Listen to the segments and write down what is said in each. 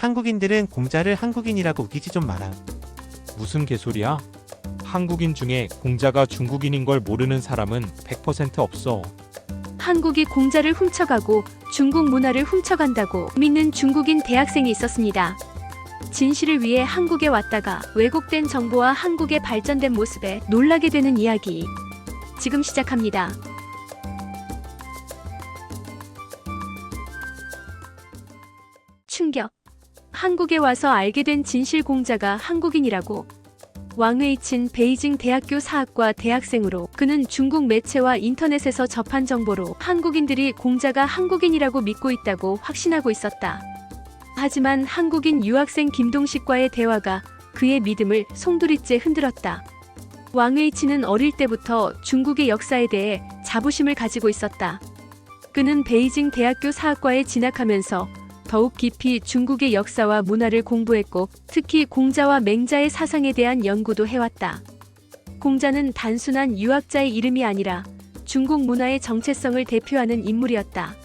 한국인들은 공자를 한국인이라고 우기지 좀 마라. 무슨 개소리야? 한국인 중에 공자가 중국인인 걸 모르는 사람은 100% 없어. 한국이 공자를 훔쳐가고 중국 문화를 훔쳐간다고 믿는 중국인 대학생이 있었습니다. 진실을 위해 한국에 왔다가 왜곡된 정보와 한국의 발전된 모습에 놀라게 되는 이야기. 지금 시작합니다. 충격. 한국에 와서 알게 된 진실 공자가 한국인이라고. 왕웨이친 베이징 대학교 사학과 대학생으로 그는 중국 매체와 인터넷에서 접한 정보로 한국인들이 공자가 한국인이라고 믿고 있다고 확신하고 있었다. 하지만 한국인 유학생 김동식과의 대화가 그의 믿음을 송두리째 흔들었다. 왕웨이친은 어릴 때부터 중국의 역사에 대해 자부심을 가지고 있었다. 그는 베이징 대학교 사학과에 진학하면서 더욱 깊이 중국의 역사와 문화를 공부했고 특히 공자와 맹자의 사상에 대한 연구도 해왔다. 공자는 단순한 유학자의 이름이 아니라 중국 문화의 정체성을 대표하는 인물이었다.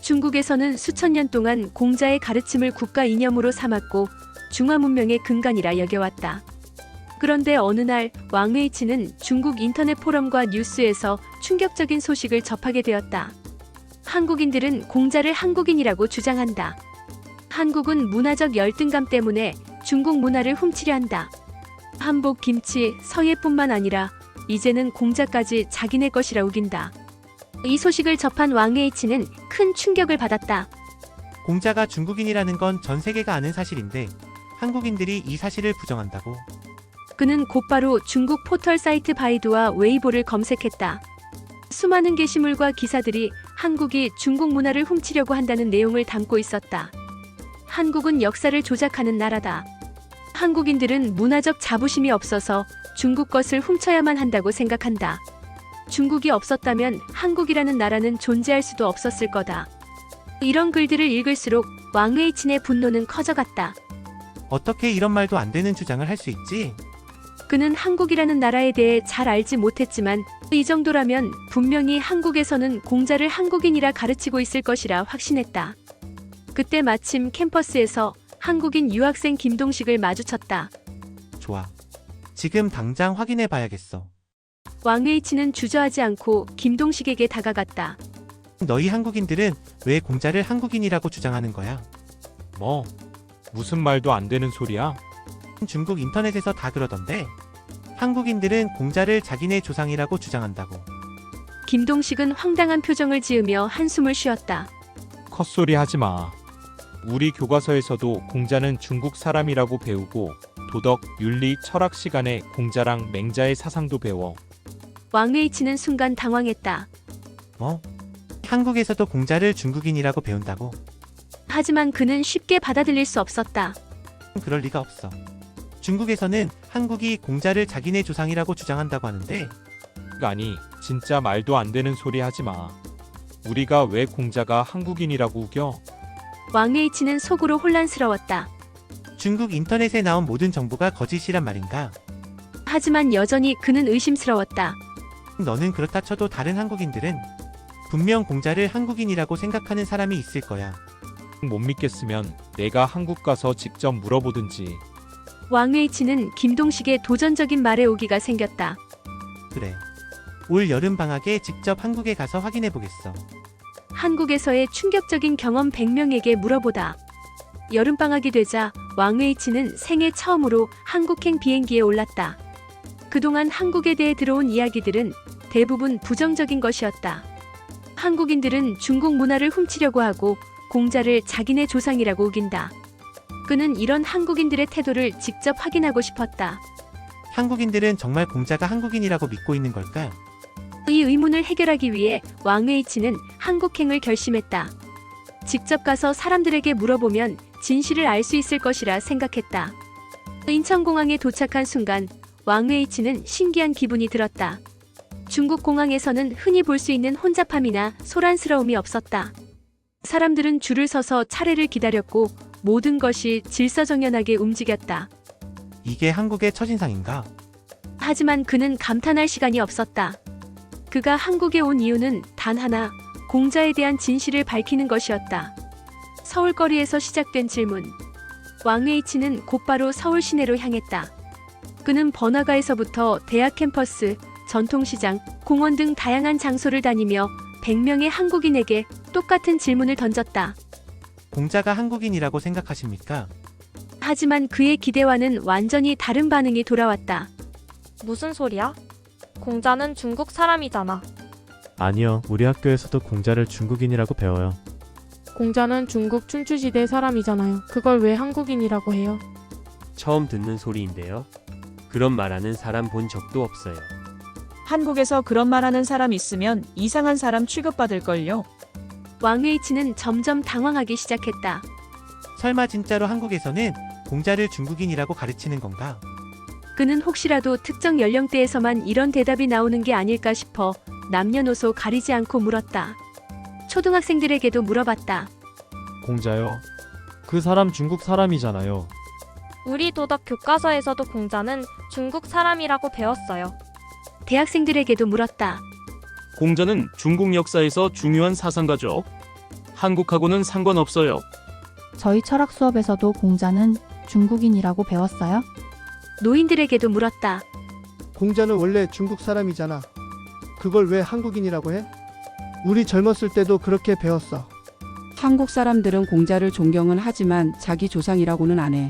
중국에서는 수천 년 동안 공자의 가르침을 국가 이념으로 삼았고 중화 문명의 근간이라 여겨왔다. 그런데 어느 날 왕웨이친은 중국 인터넷 포럼과 뉴스에서 충격적인 소식을 접하게 되었다. 한국인들은 공자를 한국인이라고 주장한다. 한국은 문화적 열등감 때문에 중국 문화를 훔치려 한다. 한복, 김치, 서예뿐만 아니라 이제는 공자까지 자기네 것이라 우긴다. 이 소식을 접한 왕웨이친은 큰 충격을 받았다. 공자가 중국인이라는 건 전 세계가 아는 사실인데 한국인들이 이 사실을 부정한다고. 그는 곧바로 중국 포털 사이트 바이두와 웨이보를 검색했다. 수많은 게시물과 기사들이 한국이 중국 문화를 훔치려고 한다는 내용을 담고 있었다. 한국은 역사를 조작하는 나라다. 한국인들은 문화적 자부심이 없어서 중국 것을 훔쳐야만 한다고 생각한다. 중국이 없었다면 한국이라는 나라는 존재할 수도 없었을 거다. 이런 글들을 읽을수록 왕웨이친의 분노는 커져갔다. 어떻게 이런 말도 안 되는 주장을 할 수 있지? 그는 한국이라는 나라에 대해 잘 알지 못했지만 이 정도라면 분명히 한국에서는 공자를 한국인이라 가르치고 있을 것이라 확신했다. 그때 마침 캠퍼스에서 한국인 유학생 김동식을 마주쳤다. 좋아. 지금 당장 확인해 봐야겠어. 왕웨이친은 주저하지 않고 김동식에게 다가갔다. 너희 한국인들은 왜 공자를 한국인이라고 주장하는 거야? 뭐? 무슨 말도 안 되는 소리야? 중국 인터넷에서 다 그러던데 한국인들은 공자를 자기네 조상이라고 주장한다고. 김동식은 황당한 표정을 지으며 한숨을 쉬었다. 헛소리 하지 마. 우리 교과서에서도 공자는 중국 사람이라고 배우고 도덕, 윤리, 철학 시간에 공자랑 맹자의 사상도 배워. 왕웨이친은 순간 당황했다. 뭐? 한국에서도 공자를 중국인이라고 배운다고? 하지만 그는 쉽게 받아들일 수 없었다. 그럴 리가 없어. 중국에서는 한국이 공자를 자기네 조상이라고 주장한다고 하는데 아니, 진짜 말도 안 되는 소리 하지 마. 우리가 왜 공자가 한국인이라고 우겨? 왕웨이친은 속으로 혼란스러웠다. 중국 인터넷에 나온 모든 정보가 거짓이란 말인가? 하지만 여전히 그는 의심스러웠다. 너는 그렇다 쳐도 다른 한국인들은 분명 공자를 한국인이라고 생각하는 사람이 있을 거야. 못 믿겠으면 내가 한국 가서 직접 물어보든지. 왕웨이친은 김동식의 도전적인 말에 오기가 생겼다. 그래. 올 여름 방학에 직접 한국에 가서 확인해 보겠어. 한국에서의 충격적인 경험 100명에게 물어보다. 여름방학이 되자 왕웨이친은 생애 처음으로 한국행 비행기에 올랐다. 그동안 한국에 대해 들어온 이야기들은 대부분 부정적인 것이었다. 한국인들은 중국 문화를 훔치려고 하고 공자를 자기네 조상이라고 우긴다. 그는 이런 한국인들의 태도를 직접 확인하고 싶었다. 한국인들은 정말 공자가 한국인이라고 믿고 있는 걸까? 이 의문을 해결하기 위해 왕웨이친은 한국행을 결심했다. 직접 가서 사람들에게 물어보면 진실을 알 수 있을 것이라 생각했다. 인천공항에 도착한 순간 왕웨이친은 신기한 기분이 들었다. 중국 공항에서는 흔히 볼 수 있는 혼잡함이나 소란스러움이 없었다. 사람들은 줄을 서서 차례를 기다렸고 모든 것이 질서정연하게 움직였다. 이게 한국의 첫인상인가? 하지만 그는 감탄할 시간이 없었다. 그가 한국에 온 이유는 단 하나, 공자에 대한 진실을 밝히는 것이었다. 서울거리에서 시작된 질문. 왕웨이치는 곧바로 서울 시내로 향했다. 그는 번화가에서부터 대학 캠퍼스, 전통시장, 공원 등 다양한 장소를 다니며 100명의 한국인에게 똑같은 질문을 던졌다. 공자가 한국인이라고 생각하십니까? 하지만 그의 기대와는 완전히 다른 반응이 돌아왔다. 무슨 소리야? 공자는 중국 사람이잖아. 아니요, 우리 학교에서도 공자를 중국인이라고 배워요. 공자는 중국 춘추시대 사람이잖아요. 그걸 왜 한국인이라고 해요? 처음 듣는 소리인데요. 그런 말하는 사람 본 적도 없어요. 한국에서 그런 말하는 사람 있으면 이상한 사람 취급받을걸요. 왕웨이치는 점점 당황하기 시작했다. 설마 진짜로 한국에서는 공자를 중국인이라고 가르치는 건가? 그는 혹시라도 특정 연령대에서만 이런 대답이 나오는 게 아닐까 싶어 남녀노소 가리지 않고 물었다. 초등학생들에게도 물어봤다. 공자요. 그 사람 중국 사람이잖아요. 우리 도덕 교과서에서도 공자는 중국 사람이라고 배웠어요. 대학생들에게도 물었다. 공자는 중국 역사에서 중요한 사상가죠. 한국하고는 상관없어요. 저희 철학 수업에서도 공자는 중국인이라고 배웠어요? 노인들에게도 물었다. 공자는 원래 중국 사람이잖아. 그걸 왜 한국인이라고 해? 우리 젊었을 때도 그렇게 배웠어. 한국 사람들은 공자를 존경은 하지만 자기 조상이라고는 안 해.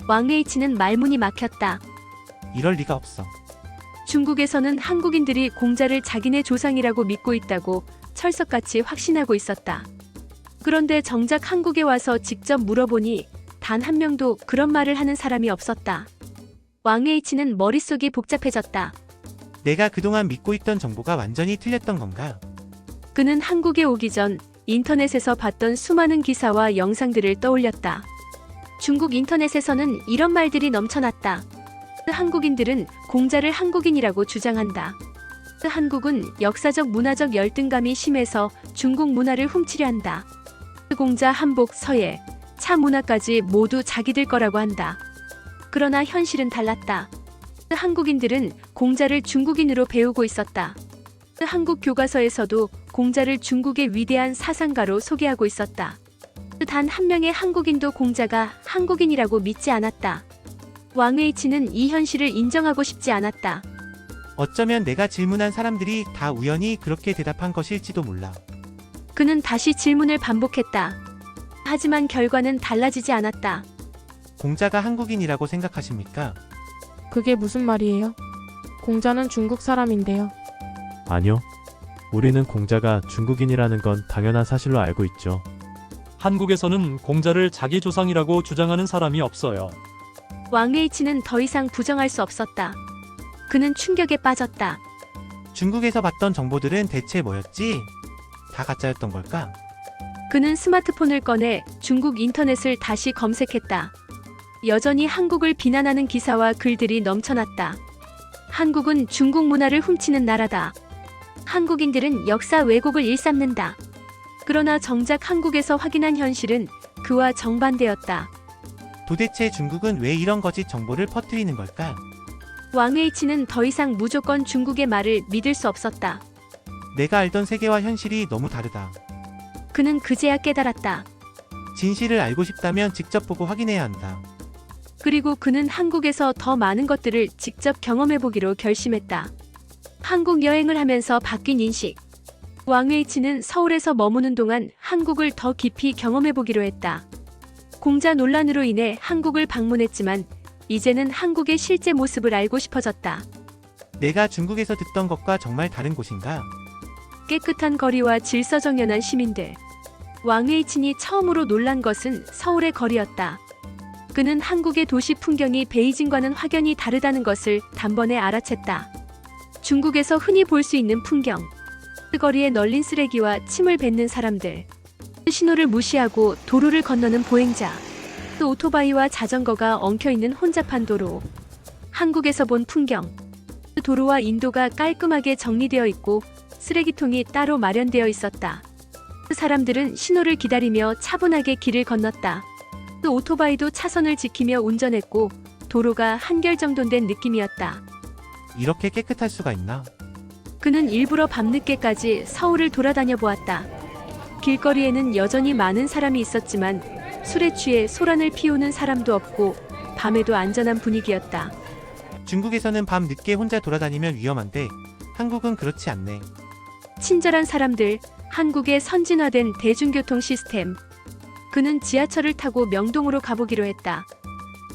왕웨이치는 말문이 막혔다. 이럴 리가 없어. 중국에서는 한국인들이 공자를 자기네 조상이라고 믿고 있다고 철석같이 확신하고 있었다. 그런데 정작 한국에 와서 직접 물어보니 단 한 명도 그런 말을 하는 사람이 없었다. 왕웨이치는 머릿속이 복잡해졌다. 내가 그동안 믿고 있던 정보가 완전히 틀렸던 건가? 그는 한국에 오기 전 인터넷에서 봤던 수많은 기사와 영상들을 떠올렸다. 중국 인터넷에서는 이런 말들이 넘쳐났다. 한국인들은 공자를 한국인이라고 주장한다. 한국은 역사적 문화적 열등감이 심해서 중국 문화를 훔치려 한다. 공자 한복, 서예, 차 문화까지 모두 자기들 거라고 한다. 그러나 현실은 달랐다. 한국인들은 공자를 중국인으로 배우고 있었다. 한국 교과서에서도 공자를 중국의 위대한 사상가로 소개하고 있었다. 단 한 명의 한국인도 공자가 한국인이라고 믿지 않았다. 왕웨이치는 이 현실을 인정하고 싶지 않았다. 어쩌면 내가 질문한 사람들이 다 우연히 그렇게 대답한 것일지도 몰라. 그는 다시 질문을 반복했다. 하지만 결과는 달라지지 않았다. 공자가 한국인이라고 생각하십니까? 그게 무슨 말이에요? 공자는 중국 사람인데요. 아니요. 우리는 공자가 중국인이라는 건 당연한 사실로 알고 있죠. 한국에서는 공자를 자기 조상이라고 주장하는 사람이 없어요. 왕웨이치는 더 이상 부정할 수 없었다. 그는 충격에 빠졌다. 중국에서 봤던 정보들은 대체 뭐였지? 다 가짜였던 걸까? 그는 스마트폰을 꺼내 중국 인터넷을 다시 검색했다. 여전히 한국을 비난하는 기사와 글들이 넘쳐났다. 한국은 중국 문화를 훔치는 나라다. 한국인들은 역사 왜곡을 일삼는다. 그러나 정작 한국에서 확인한 현실은 그와 정반대였다. 도대체 중국은 왜 이런 거짓 정보를 퍼뜨리는 걸까? 왕웨이치는 더 이상 무조건 중국의 말을 믿을 수 없었다. 내가 알던 세계와 현실이 너무 다르다. 그는 그제야 깨달았다. 진실을 알고 싶다면 직접 보고 확인해야 한다. 그리고 그는 한국에서 더 많은 것들을 직접 경험해보기로 결심했다. 한국 여행을 하면서 바뀐 인식. 왕웨이치는 서울에서 머무는 동안 한국을 더 깊이 경험해보기로 했다. 공자 논란으로 인해 한국을 방문했지만 이제는 한국의 실제 모습을 알고 싶어졌다. 내가 중국에서 듣던 것과 정말 다른 곳인가? 깨끗한 거리와 질서정연한 시민들. 왕웨이친이 처음으로 놀란 것은 서울의 거리였다. 그는 한국의 도시 풍경이 베이징과는 확연히 다르다는 것을 단번에 알아챘다. 중국에서 흔히 볼 수 있는 풍경. 거리에 널린 쓰레기와 침을 뱉는 사람들. 신호를 무시하고 도로를 건너는 보행자. 또 오토바이와 자전거가 엉켜있는 혼잡한 도로. 한국에서 본 풍경. 도로와 인도가 깔끔하게 정리되어 있고 쓰레기통이 따로 마련되어 있었다. 사람들은 신호를 기다리며 차분하게 길을 건넜다. 또 오토바이도 차선을 지키며 운전했고 도로가 한결정돈된 느낌이었다. 이렇게 깨끗할 수가 있나? 그는 일부러 밤늦게까지 서울을 돌아다녀 보았다. 길거리에는 여전히 많은 사람이 있었지만 술에 취해 소란을 피우는 사람도 없고 밤에도 안전한 분위기였다. 중국에서는 밤 늦게 혼자 돌아다니면 위험한데 한국은 그렇지 않네. 친절한 사람들, 한국의 선진화된 대중교통 시스템. 그는 지하철을 타고 명동으로 가보기로 했다.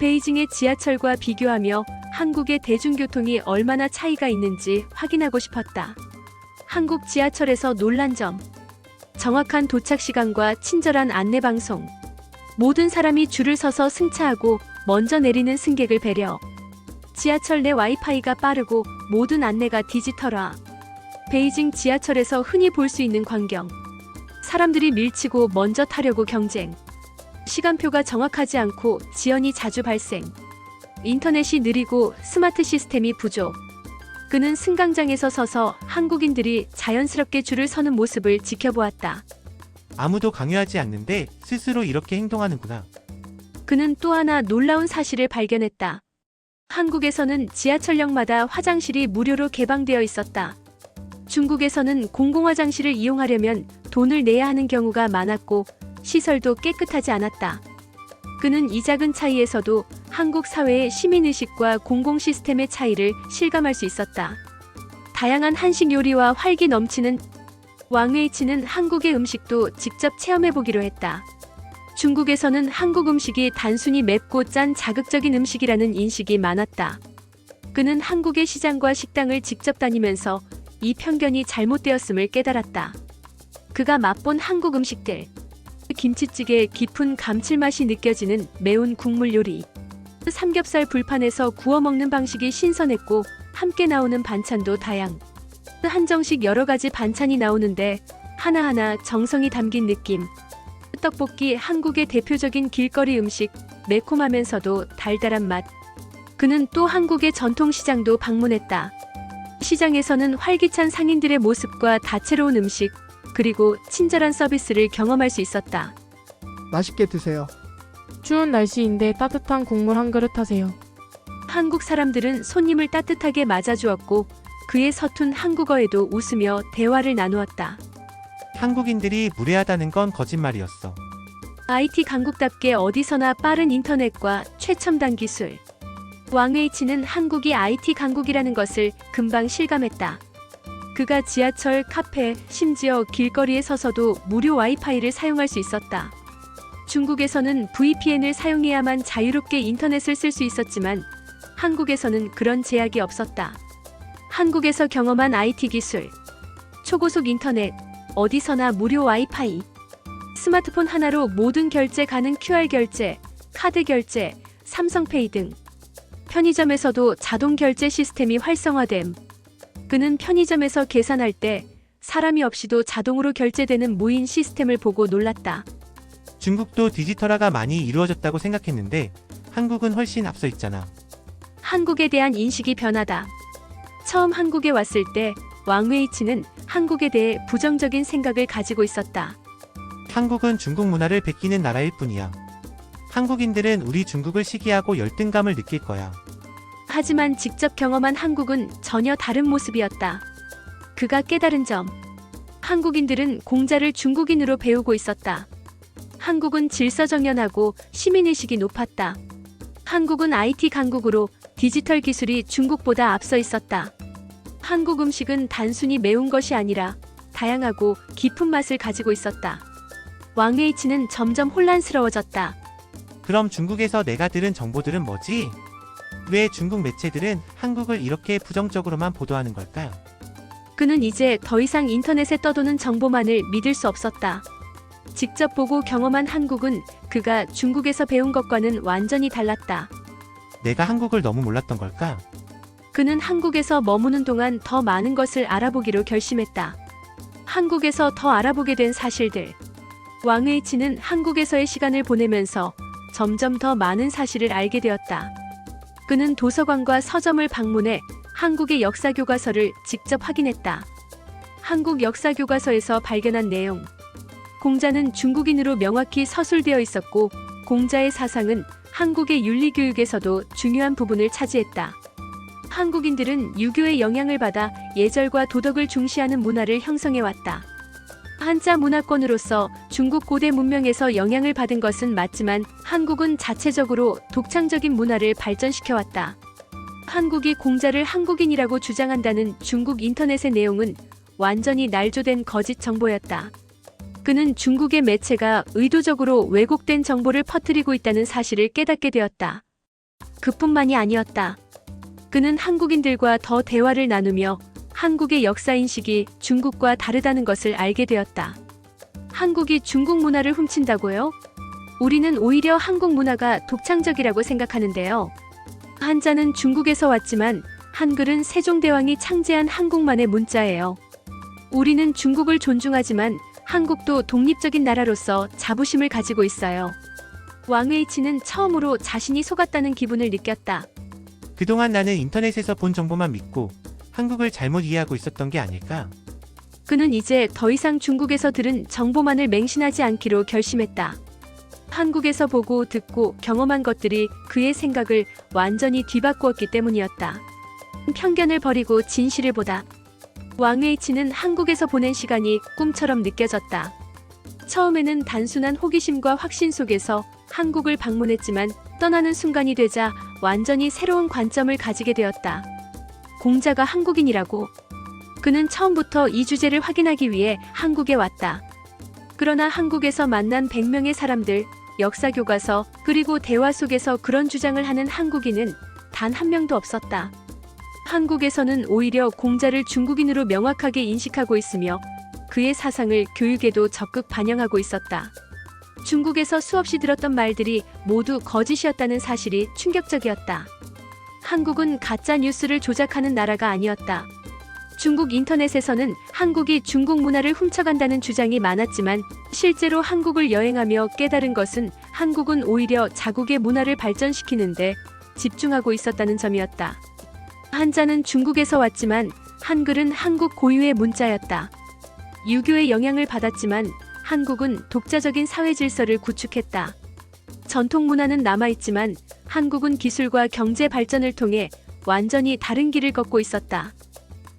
베이징의 지하철과 비교하며 한국의 대중교통이 얼마나 차이가 있는지 확인하고 싶었다. 한국 지하철에서 놀란 점. 정확한 도착 시간과 친절한 안내 방송. 모든 사람이 줄을 서서 승차하고 먼저 내리는 승객을 배려. 지하철 내 와이파이가 빠르고 모든 안내가 디지털화. 베이징 지하철에서 흔히 볼 수 있는 광경. 사람들이 밀치고 먼저 타려고 경쟁. 시간표가 정확하지 않고 지연이 자주 발생. 인터넷이 느리고 스마트 시스템이 부족. 그는 승강장에서 서서 한국인들이 자연스럽게 줄을 서는 모습을 지켜보았다. 아무도 강요하지 않는데 스스로 이렇게 행동하는구나. 그는 또 하나 놀라운 사실을 발견했다. 한국에서는 지하철역마다 화장실이 무료로 개방되어 있었다. 중국에서는 공공화장실을 이용하려면 돈을 내야 하는 경우가 많았고 시설도 깨끗하지 않았다. 그는 이 작은 차이에서도 한국 사회의 시민의식과 공공 시스템의 차이를 실감할 수 있었다. 다양한 한식 요리와 활기 넘치는 왕웨이치는 한국의 음식도 직접 체험해보기로 했다. 중국에서는 한국 음식이 단순히 맵고 짠 자극적인 음식이라는 인식이 많았다. 그는 한국의 시장과 식당을 직접 다니면서 이 편견이 잘못되었음을 깨달았다. 그가 맛본 한국 음식들. 김치찌개의 깊은 감칠맛이 느껴지는 매운 국물 요리. 삼겹살 불판에서 구워 먹는 방식이 신선했고 함께 나오는 반찬도 다양. 한정식 여러 가지 반찬이 나오는데 하나하나 정성이 담긴 느낌. 떡볶이 한국의 대표적인 길거리 음식, 매콤하면서도 달달한 맛. 그는 또 한국의 전통시장도 방문했다. 시장에서는 활기찬 상인들의 모습과 다채로운 음식, 그리고 친절한 서비스를 경험할 수 있었다. 맛있게 드세요. 추운 날씨인데 따뜻한 국물 한 그릇 하세요. 한국 사람들은 손님을 따뜻하게 맞아주었고 그의 서툰 한국어에도 웃으며 대화를 나누었다. 한국인들이 무례하다는 건 거짓말이었어. IT 강국답게 어디서나 빠른 인터넷과 최첨단 기술. 왕웨이치는 한국이 IT 강국이라는 것을 금방 실감했다. 그가 지하철, 카페, 심지어 길거리에 서서도 무료 와이파이를 사용할 수 있었다. 중국에서는 VPN을 사용해야만 자유롭게 인터넷을 쓸 수 있었지만 한국에서는 그런 제약이 없었다. 한국에서 경험한 IT 기술, 초고속 인터넷, 어디서나 무료 와이파이, 스마트폰 하나로 모든 결제 가능 QR 결제, 카드 결제, 삼성페이 등. 편의점에서도 자동 결제 시스템이 활성화됨. 그는 편의점에서 계산할 때 사람이 없이도 자동으로 결제되는 무인 시스템을 보고 놀랐다. 중국도 디지털화가 많이 이루어졌다고 생각했는데 한국은 훨씬 앞서 있잖아. 한국에 대한 인식이 변하다. 처음 한국에 왔을 때 왕웨이치는 한국에 대해 부정적인 생각을 가지고 있었다. 한국은 중국 문화를 베끼는 나라일 뿐이야. 한국인들은 우리 중국을 시기하고 열등감을 느낄 거야. 하지만 직접 경험한 한국은 전혀 다른 모습이었다. 그가 깨달은 점. 한국인들은 공자를 중국인으로 배우고 있었다. 한국은 질서정연하고 시민의식이 높았다. 한국은 IT 강국으로 디지털 기술이 중국보다 앞서 있었다. 한국 음식은 단순히 매운 것이 아니라 다양하고 깊은 맛을 가지고 있었다. 왕웨이치는 점점 혼란스러워졌다. 그럼 중국에서 내가 들은 정보들은 뭐지? 왜 중국 매체들은 한국을 이렇게 부정적으로만 보도하는 걸까? 그는 이제 더 이상 인터넷에 떠도는 정보만을 믿을 수 없었다. 직접 보고 경험한 한국은 그가 중국에서 배운 것과는 완전히 달랐다. 내가 한국을 너무 몰랐던 걸까? 그는 한국에서 머무는 동안 더 많은 것을 알아보기로 결심했다. 한국에서 더 알아보게 된 사실들. 왕웨이치는 한국에서의 시간을 보내면서 점점 더 많은 사실을 알게 되었다. 그는 도서관과 서점을 방문해 한국의 역사 교과서를 직접 확인했다. 한국 역사 교과서에서 발견한 내용. 공자는 중국인으로 명확히 서술되어 있었고 공자의 사상은 한국의 윤리교육에서도 중요한 부분을 차지했다. 한국인들은 유교의 영향을 받아 예절과 도덕을 중시하는 문화를 형성해왔다. 한자 문화권으로서 중국 고대 문명에서 영향을 받은 것은 맞지만 한국은 자체적으로 독창적인 문화를 발전시켜왔다. 한국이 공자를 한국인이라고 주장한다는 중국 인터넷의 내용은 완전히 날조된 거짓 정보였다. 그는 중국의 매체가 의도적으로 왜곡된 정보를 퍼뜨리고 있다는 사실을 깨닫게 되었다. 그뿐만이 아니었다. 그는 한국인들과 더 대화를 나누며 한국의 역사인식이 중국과 다르다는 것을 알게 되었다. 한국이 중국 문화를 훔친다고요? 우리는 오히려 한국 문화가 독창적이라고 생각하는데요. 한자는 중국에서 왔지만 한글은 세종대왕이 창제한 한국만의 문자예요. 우리는 중국을 존중하지만 한국도 독립적인 나라로서 자부심을 가지고 있어요. 왕웨이치는 처음으로 자신이 속았다는 기분을 느꼈다. 그동안 나는 인터넷에서 본 정보만 믿고 한국을 잘못 이해하고 있었던 게 아닐까? 그는 이제 더 이상 중국에서 들은 정보만을 맹신하지 않기로 결심했다. 한국에서 보고 듣고 경험한 것들이 그의 생각을 완전히 뒤바꾸었기 때문이었다. 편견을 버리고 진실을 보다. 왕웨이치는 한국에서 보낸 시간이 꿈처럼 느껴졌다. 처음에는 단순한 호기심과 확신 속에서 한국을 방문했지만 떠나는 순간이 되자 완전히 새로운 관점을 가지게 되었다. 공자가 한국인이라고. 그는 처음부터 이 주제를 확인하기 위해 한국에 왔다. 그러나 한국에서 만난 100명의 사람들, 역사교과서, 그리고 대화 속에서 그런 주장을 하는 한국인은 단 한 명도 없었다. 한국에서는 오히려 공자를 중국인으로 명확하게 인식하고 있으며 그의 사상을 교육에도 적극 반영하고 있었다. 중국에서 수없이 들었던 말들이 모두 거짓이었다는 사실이 충격적이었다. 한국은 가짜 뉴스를 조작하는 나라가 아니었다. 중국 인터넷에서는 한국이 중국 문화를 훔쳐간다는 주장이 많았지만 실제로 한국을 여행하며 깨달은 것은 한국은 오히려 자국의 문화를 발전시키는데 집중하고 있었다는 점이었다. 한자는 중국에서 왔지만 한글은 한국 고유의 문자였다. 유교의 영향을 받았지만 한국은 독자적인 사회 질서를 구축했다. 전통 문화는 남아있지만 한국은 기술과 경제 발전을 통해 완전히 다른 길을 걷고 있었다.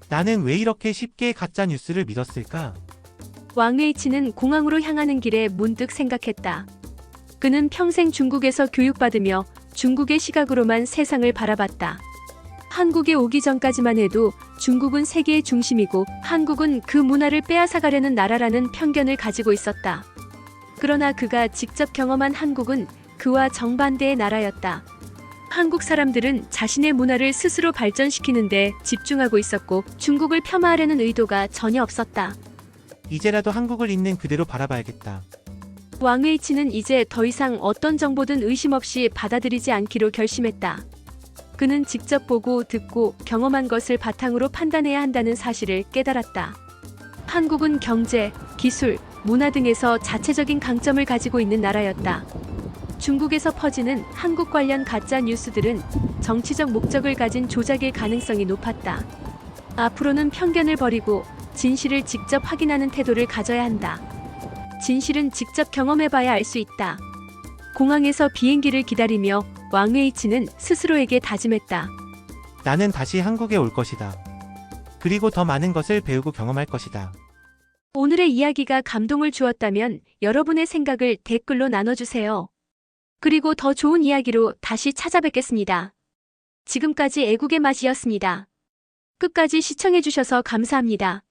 나는 왜 이렇게 쉽게 가짜 뉴스를 믿었을까? 왕웨이치는 공항으로 향하는 길에 문득 생각했다. 그는 평생 중국에서 교육받으며 중국의 시각으로만 세상을 바라봤다. 한국에 오기 전까지만 해도 중국은 세계의 중심이고 한국은 그 문화를 빼앗아가려는 나라라는 편견을 가지고 있었다. 그러나 그가 직접 경험한 한국은 그와 정반대의 나라였다. 한국 사람들은 자신의 문화를 스스로 발전시키는데 집중하고 있었고 중국을 폄하하려는 의도가 전혀 없었다. 이제라도 한국을 있는 그대로 바라봐야겠다. 왕웨이치는 이제 더 이상 어떤 정보든 의심 없이 받아들이지 않기로 결심했다. 그는 직접 보고 듣고 경험한 것을 바탕으로 판단해야 한다는 사실을 깨달았다. 한국은 경제, 기술, 문화 등에서 자체적인 강점을 가지고 있는 나라였다. 중국에서 퍼지는 한국 관련 가짜 뉴스들은 정치적 목적을 가진 조작일 가능성이 높았다. 앞으로는 편견을 버리고 진실을 직접 확인하는 태도를 가져야 한다. 진실은 직접 경험해봐야 알 수 있다. 공항에서 비행기를 기다리며 왕웨이치는 스스로에게 다짐했다. 나는 다시 한국에 올 것이다. 그리고 더 많은 것을 배우고 경험할 것이다. 오늘의 이야기가 감동을 주었다면 여러분의 생각을 댓글로 나눠주세요. 그리고 더 좋은 이야기로 다시 찾아뵙겠습니다. 지금까지 애국의 맛이었습니다. 끝까지 시청해주셔서 감사합니다.